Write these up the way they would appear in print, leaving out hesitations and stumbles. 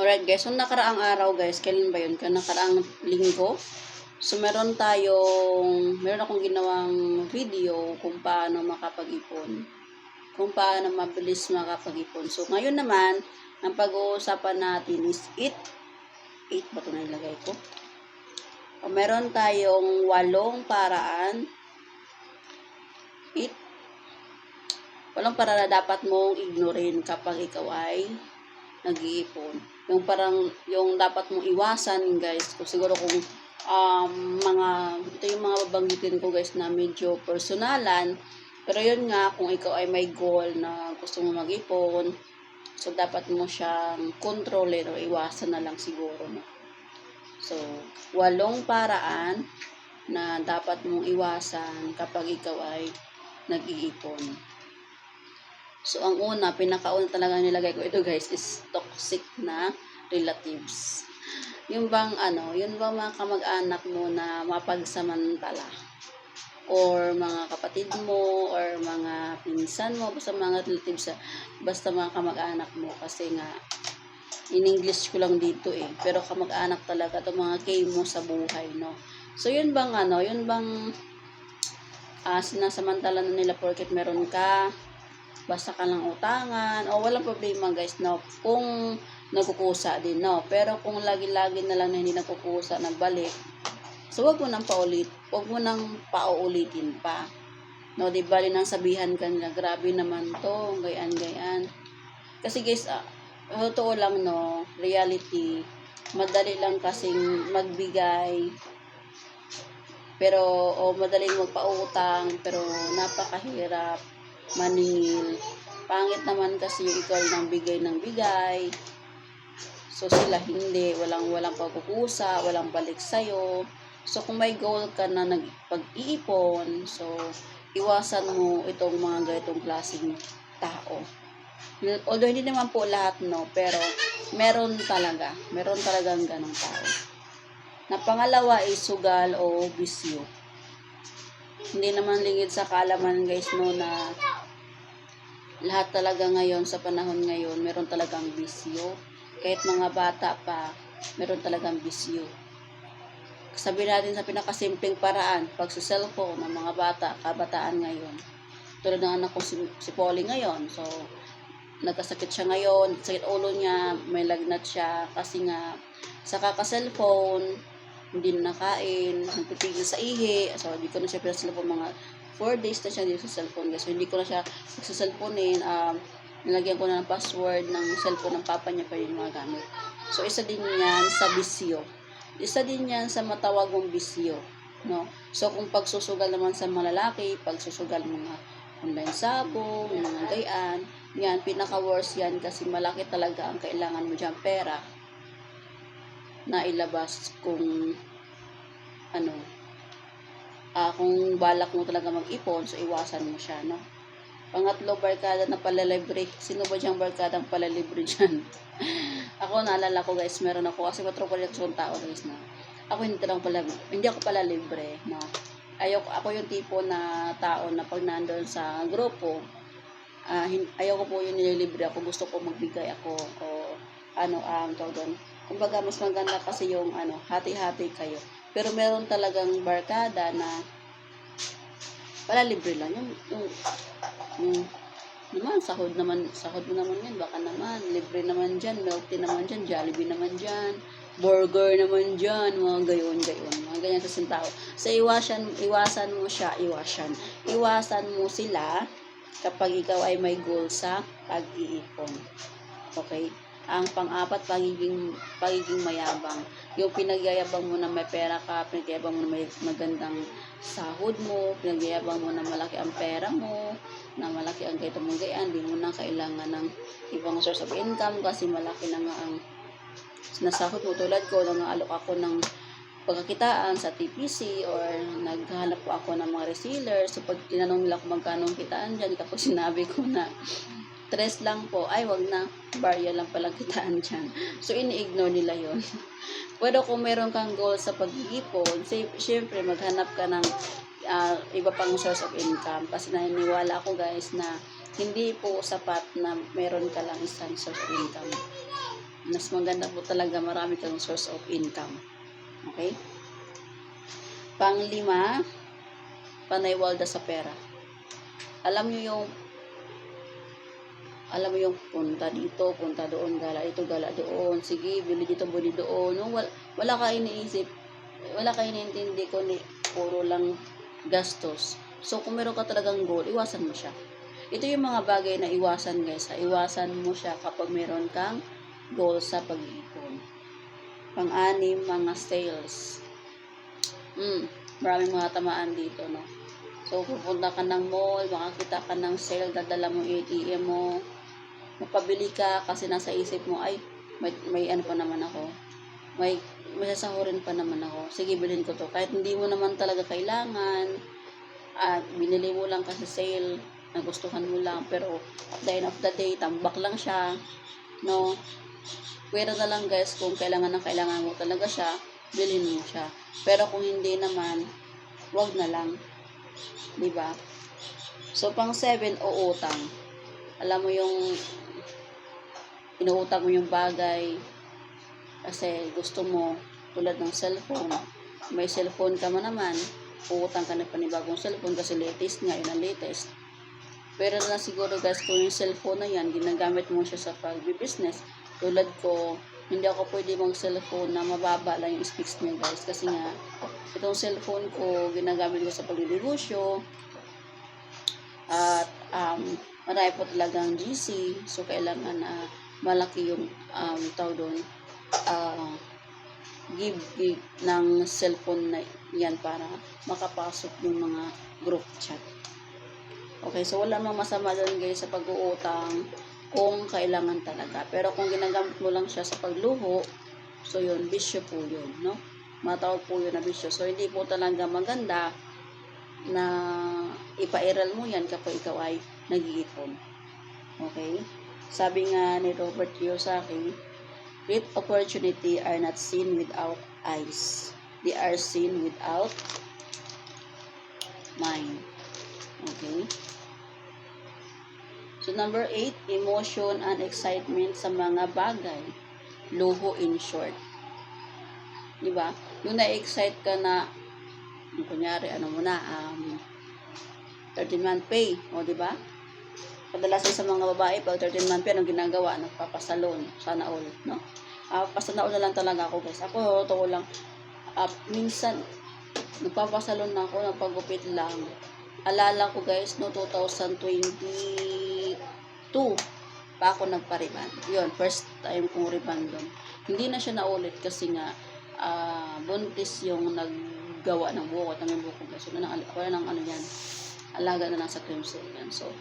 Alright guys, so nakaraang araw guys, kailan ba yun? Nakaraang linggo. So meron akong ginawang video kung paano makapag-ipon. Kung paano mabilis makapag-ipon. So ngayon naman, ang pag-uusapan natin is eat ba ito na ilagay ko? O, meron tayong 8 paraan. Walang paraan na dapat mong ignorin kapag ikaw ay nag-iipon. Yung dapat mong iwasan guys, siguro kung ito yung mga babanggitin ko guys na medyo personalan, pero yun nga, kung ikaw ay may goal na gusto mo mag-ipon, so dapat mo siyang kontrolin o iwasan na lang siguro, no? So 8 paraan na dapat mong iwasan kapag ikaw ay nag-iipon. So, ang pinakauna talaga nilagay ko ito guys is toxic na relatives. Yung bang mga kamag-anak mo na mapagsamantala, or mga kapatid mo, or mga pinsan mo, basta mga relatives, basta mga kamag-anak mo, kasi nga in English ko lang dito pero kamag-anak talaga itong mga kay mo sa buhay, no? So yun bang sinasamantala na nila porket meron ka, basta ka lang utangan, o walang problema guys, no? Kung nagkukusa din, no? Pero kung lagi-lagi na lang na hindi nagkukusa, nagbalik, so wag mo nang pauulitin pa. No, di bali nang sabihan ka nila, grabe naman to, gayan. Kasi guys, totoo lang, no, reality, madali lang kasing magbigay, pero madaling magpautang, pero napakahirap maningil. Pangit naman kasi yung ikaw ng bigay. So sila hindi, walang pagkukusa, walang balik sa'yo. So kung may goal ka na nagpag-iipon, so iwasan mo itong mga ganitong klaseng tao. Although hindi naman po lahat, no, pero meron talagang ganong tao. Na pangalawa ay sugal o bisyo. Hindi naman lingid sa kaalaman guys, no, na lahat talaga ngayon, sa panahon ngayon, meron talagang bisyo. Kahit mga bata pa, meron talagang bisyo. Sabi natin sa pinakasimpleng paraan, pag sa cellphone ng mga kabataan ngayon. Tulad ng anak ko si Polly ngayon. So, nagkasakit siya ngayon, sakit ulo niya, may lagnat siya, kasi nga, sa kaka-cellphone, hindi na nakain, nagpipigil sa ihi. So, hindi ko na siya pinasa-cellphone, mga 4 days na siya dito sa cellphone guys. So, hindi ko na siya magsa-cellphonein. Nilagyan ko na ng password ng cellphone ng papa niya pa yung mga gamit. So, isa din yan sa bisyo. Isa din yan sa matawag mong bisyo, no? So, kung pagsusugal naman sa mga lalaki, pagsusugal mga online sabong, mga gayan, yan, pinaka-worst yan kasi malaki talaga ang kailangan mo dyan pera na ilabas kung kung balak mo talaga mag-ipon, so iwasan mo siya, no? Pangatlo, barkada na palalibre. Sino ba diyang barkadang palalibre dyan? Ako, naalala ko guys, meron ako, kasi matropolit ako sa tao guys, na ako hindi ako palalibre, no? Ako yung tipo na tao na pag nandun sa grupo, ayoko po yung nililibre ako, gusto ko magbigay ako, o tawag doon. Kumbaga, mas maganda kasi yung hati-hati kayo. Pero meron talagang barkada na palalibre lang. Yung naman, sahod mo naman yan, baka naman, libre naman dyan, milk tea naman dyan, Jollibee naman dyan, burger naman dyan, mga gayon, mga ganyan kasing tao. So, iwasan mo sila kapag ikaw ay may goal sa pag-iipon. Okay? Ang pang-apat, pagiging mayabang. Yung pinagyayabang mo na may pera ka, pinagyayabang mo na may magandang sahod mo, pinagyayabang mo na malaki ang pera mo, na malaki ang gaito mong gayan, hindi mo na kailangan ng ibang source of income kasi malaki na nga ang nasahod mo. Tulad ko, nang-aalok ako ng pagkakitaan sa TPC, or naghahanap po ako ng mga resellers. So pag tinanong nila kung magkano ang kitaan dyan, kapag sinabi ko na 3 lang po, ay wag na, barya lang palang kitaan dyan. So ini-ignore nila yon. Pero kung meron kang goal sa pag-iipon, syempre maghanap ka ng iba pang source of income, kasi naniniwala ako guys na hindi po sapat na meron ka lang isang source of income. Mas maganda po talaga marami kang source of income. Okay? Pang-5, panay-walda sa pera. Alam mo yung punta dito, punta doon, gala ito, gala doon, sige, bili dito, bili doon. No? Wala ka iniisip, wala ka iniintindi kundi puro lang gastos. So, kung meron ka talagang goal, iwasan mo siya. Ito yung mga bagay na iwasan, guys. Iwasan mo siya kapag meron kang goal sa pag-iipon. Pang-6, mga sales. Maraming mga tamaan dito, no? So, pupunta ka ng mall, makakita ka ng sale, dadala mo ATM mo, mapabili ka kasi nasa isip mo, ay, may ano pa naman ako, may sasahurin pa naman ako, sige, bilhin ko to, kahit hindi mo naman talaga kailangan, at binili mo lang kasi sale, nagustuhan mo lang, pero at the end of the day, tambak lang siya, no? Pwera na lang, guys, kung kailangan mo talaga siya, bilhin mo siya. Pero kung hindi naman, wag na lang. Diba? So, pang-7, o utang. Alam mo yung inuutang mo yung bagay kasi gusto mo, tulad ng cellphone. May cellphone ka man naman, uutang ka na panibagong cellphone kasi latest nga, yun ang latest. Pero na siguro, guys, kung yung cellphone na yan, ginagamit mo siya sa pag-business. Tulad ko, hindi ako pwede mag-cellphone na mababa lang yung specs niya, guys. Kasi nga, itong cellphone ko, ginagamit ko sa pag-negosyo. At marami po talagang GC. So, kailangan na malaki yung tawag doon, give ng cellphone na yan para makapasok yung mga group chat. Okay, so wala namang masama doon, guys, sa pag-uutang kung kailangan talaga. Pero kung ginagamit mo lang siya sa pagluho, so yun, bisyo po yun, no? Matawag po yun na bisyo. So, hindi po talaga maganda na ipairal mo yan kapag ikaw ay nag-iipon. Okay? Sabi nga ni Robert Kiyosaki, great opportunity are not seen without eyes. They are seen without mind. Okay? So, number 8, emotion and excitement sa mga bagay. Luho in short. Diba? Yung na-excite ka na, kunyari, 13-month pay. O, diba? Kadalasan sa mga babae, pag 13-month pay, anong ginagawa? Nagpapasalon. Sana all, no? Pasana all na lang talaga ako, guys. Ako, totoo lang. Minsan, nagpapasalon na ako, nagpagupit lang. Alala ko, guys, no, 2022 pa ako nagpa-ribbon. Yun, first time kong ribbon doon. Hindi na siya naulit kasi nga buntis yung naggawa ng buhok at ng buhok, guys. So, wala nang ano yan. Alaga na lang sa crimson yan. So,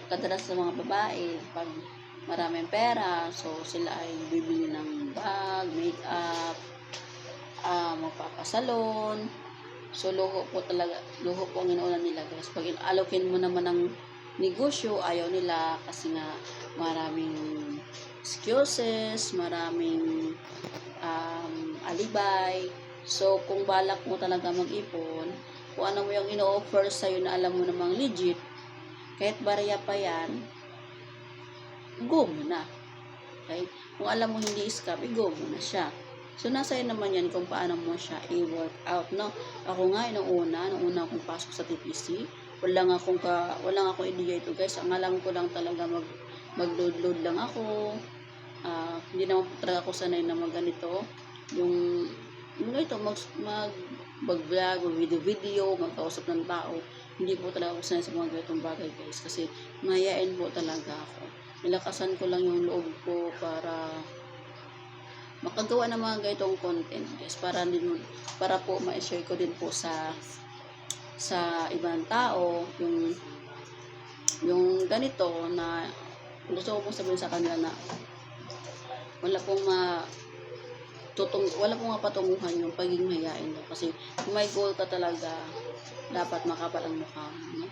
kadalas sa mga babae, pag maraming pera, so sila ay bibili ng bag, makeup, magpapasalon. So, luho po ang inuunan nila, guys. Pag alokin mo naman ng negosyo, ayaw nila kasi nga maraming excuses, maraming alibay. So, kung balak mo talaga mag-ipon, kung ano mo yung ino-offer sa'yo na alam mo namang legit, kahit barya pa yan, go mo na. Okay? Kung alam mo hindi scam, go mo na siya. So, nasa iyo naman yan kung paano mo siya i-work out, no? Ako nga, nung una akong pasok sa TPC, wala nga akong idea ito, guys. Ang alam ko lang talaga mag-load lang ako. Hindi naman talaga ako sanay na mag-ganito. Yung ito, mag-vlog, mag-video, magkausap ng tao. Hindi po talaga ako sanay sa mga ganitong bagay, guys. Kasi mahihain po talaga ako. Nilakasan ko lang yung loob ko para makagawa ng mga ganitong content, guys, para po ma-share ko din po sa ibang tao yung ganito na gusto ko pong sabihin sa kanila na wala pong patunguhan yung pagiging mahihain mo, kasi kung may goal ka talaga, dapat makapal ang mukha mo, no?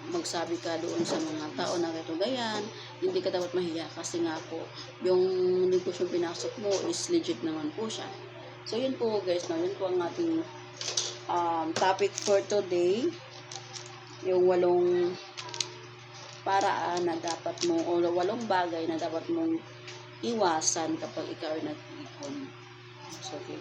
Magsabi ka doon sa mga tao na ito gayan, hindi ka dapat mahiya kasi nga po yung negosyo pinasok mo is legit naman po siya. So, yun po, guys, no? Yun po ang ating topic for today, yung 8 paraan na dapat mo, o 8 bagay na dapat mong iwasan kapag ikaw ay nag-iipon. So, okay.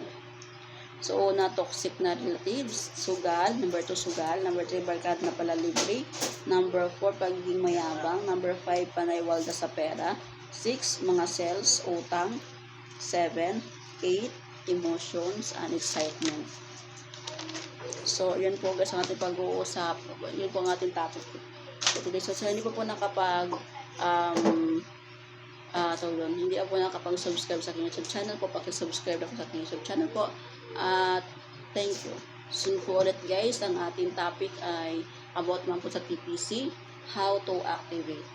So, una, toxic na relatives, sugal. Number 2, sugal. Number 3, barkada na pala libre. Number 4, pagiging mayabang. Number 5, panay-walda sa pera. 6, mga sales, utang. 7, 8, emotions and excitement. So, yun po guys ang ating pag-uusap. Yun po ang ating topic for today. So, hindi po nakapag hindi ako nakapag-subscribe sa aking YouTube channel po, pakisubscribe ako sa aking YouTube channel po. At thank you. Soon po ulit guys, ang ating topic ay about man po sa TPC, how to activate.